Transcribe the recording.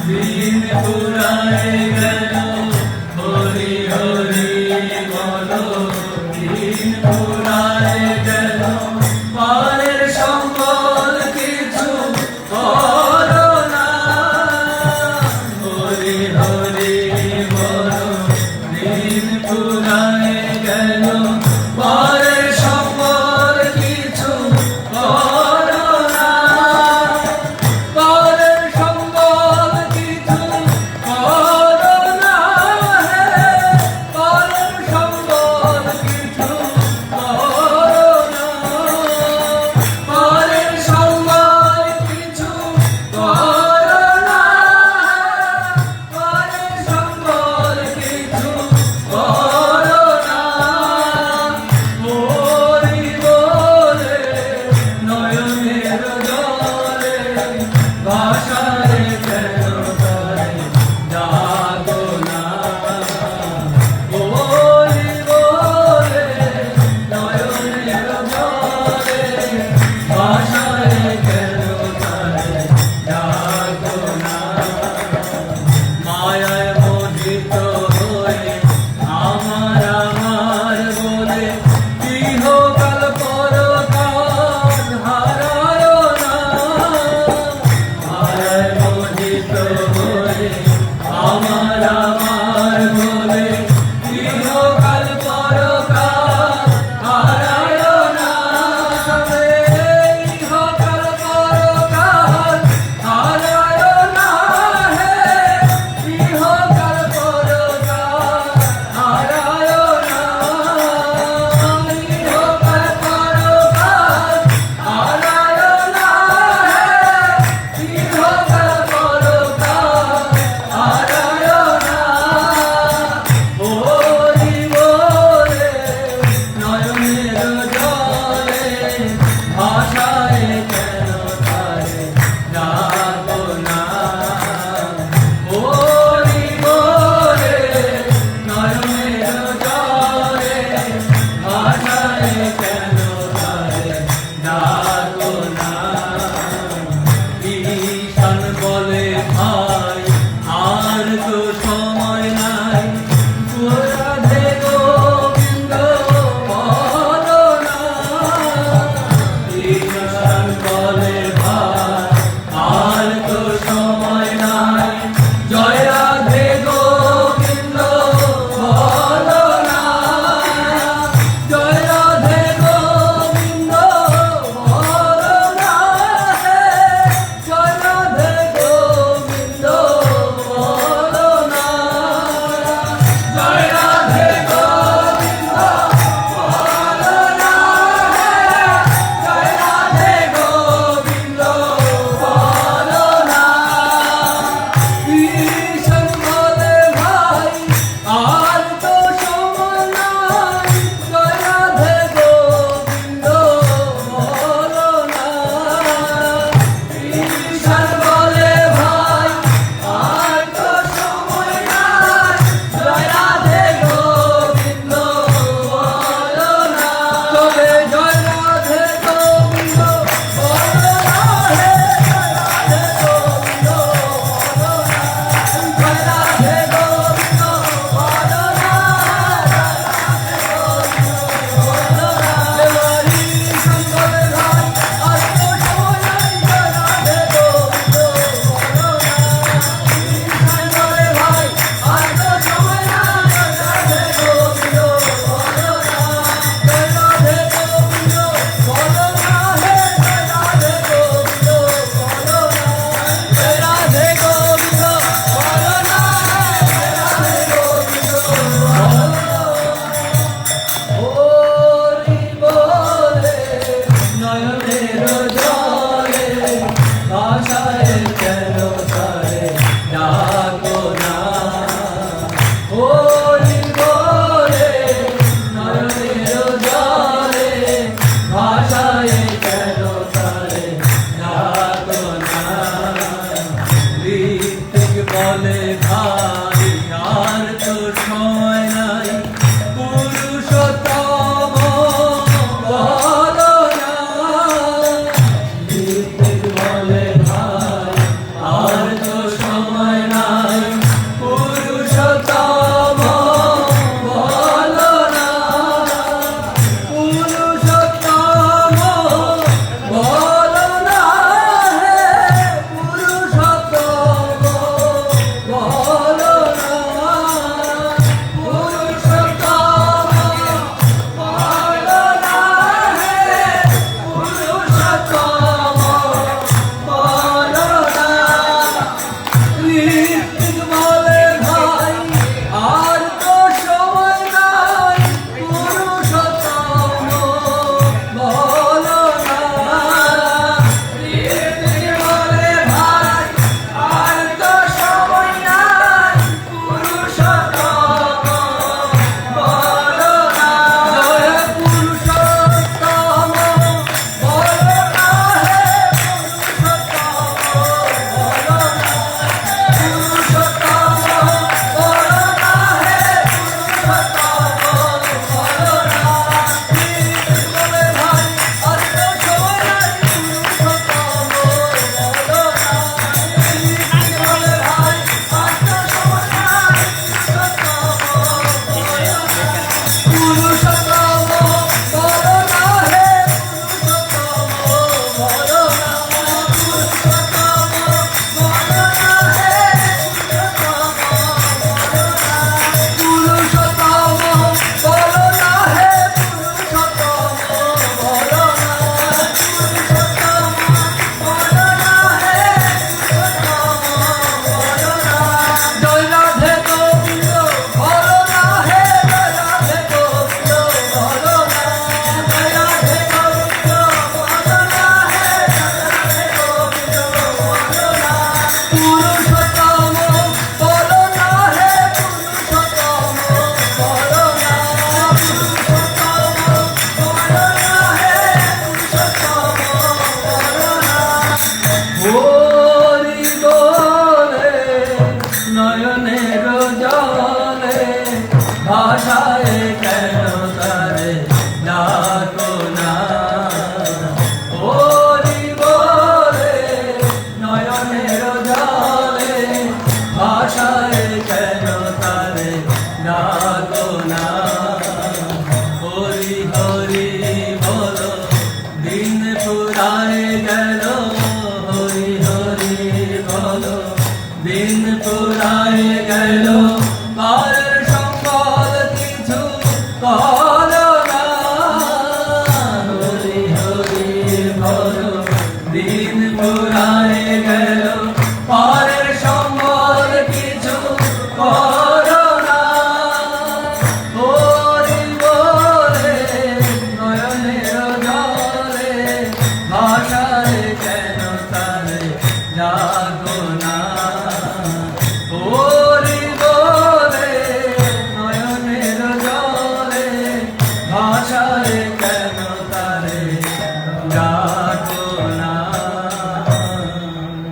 দিন ফুরায় গেল হরি হরি বলো দিন ফুরায় গেল পরের সম্বল কিছু করো না হরি হরি বলো দিন ফুরায় গেল পরের সম্বল কিছু করো না পরের সম্বল কিছু করো না পরের সম্বল কিছু করো না পরের সম্বল কিছু করো না পরের সম্বল কিছু করো না হরি বলে নয়নের জলে ভাষায় কেন তারে ডাকো না হরি বলে নয়নের জলে ভাষায় কেন তারে ডাকো না মায়ায় মোহিত হয়ে আমার আমার বলে ইহকাল পরকাল হারায় না মায়ায় মোহিত হয়ে আমার আমার বলে ইহকাল পরকাল হারায় না ইহকাল পরকাল হারায় না হে ইহকাল পরকাল হারায় না ইহকাল পরকাল হারায় না হে ইহকাল পরকাল হারায় না হরি বলে নয়নের জলে ভাষায় কেন তারে ডাকো না হরি বলে নয়নের জলে ভাষায় কেন তারে ডাকো না ঈশান বলে ভাই আর তো সময় নাই রাধে গোবিন্দ বলো না ঈশান বলে ভাই আর তো সময় নাই জয় রাধে গোবিন্দ বলো না জয় রাধে গোবিন্দ বলো না জয় রাধে গোবিন্দ বলো না জয় রাধে গোবিন্দ বলো না জয় রাধে গোবিন্দ বলো না ঈশান বলে ভাই আর তো সময় নাই জয় রাধে গোবিন্দ বলো না ঈশান বলে ভাই আর তো সময় নাই জয় রাধে গোবিন্দ বলো না তবে জয় রাধে গোবিন্দ বলো না হে জয় রাধে গোবিন্দ বলো না জয় রাধে গোবিন্দ বলো না বলো না দেবারি সঙ্গলে ভাই আর তো সময় নাই জয় রাধে গোবিন্দ বলো না ঈশান বলে ভাই আর তো সময় নাই জয় রাধে গোবিন্দ বলো না জয় রাধে গোবিন্দ বলো না হে জয় রাধে গোবিন্দ বলো না জয় রাধে গোবিন্দ বলো না জয় রাধে গোবিন্দ বলো হরি বলে নয়নের জলে ভাষায় কেন তারে ডাকো না হরি বলে নয়নের জলে ভাষায় কেন তারে ডাকো না ঋত্বিক বলে ভাই আর তো সময় নাই পুরুষোত্তম বলো না ঋত্বিক বলে ভাই আর তো সময় বলে ভাই আর তো সময় নাই পুরুষোত্তম বলো না বলে ভাই আর তো সময় নাই পুরুষোত্তম বলো না পুরুষোত্তম বলো না হে নয়নের জলে ভাষায় কেন তারে ডাকো না ওরি বলে নয়নের জলে ভাষায় কেন তারে ডাকো না হরি হরি বলো দিন পুরায় গেল হরি হরি বলো দিন পুরায় গেল পরের সম্বল কিছু করো না হরি হরি বলো দিন পুরায় গেল পরের সম্বল কিছু করো না হরি বলে নয়নের জলে ভাষায় কেন তারে জাগো না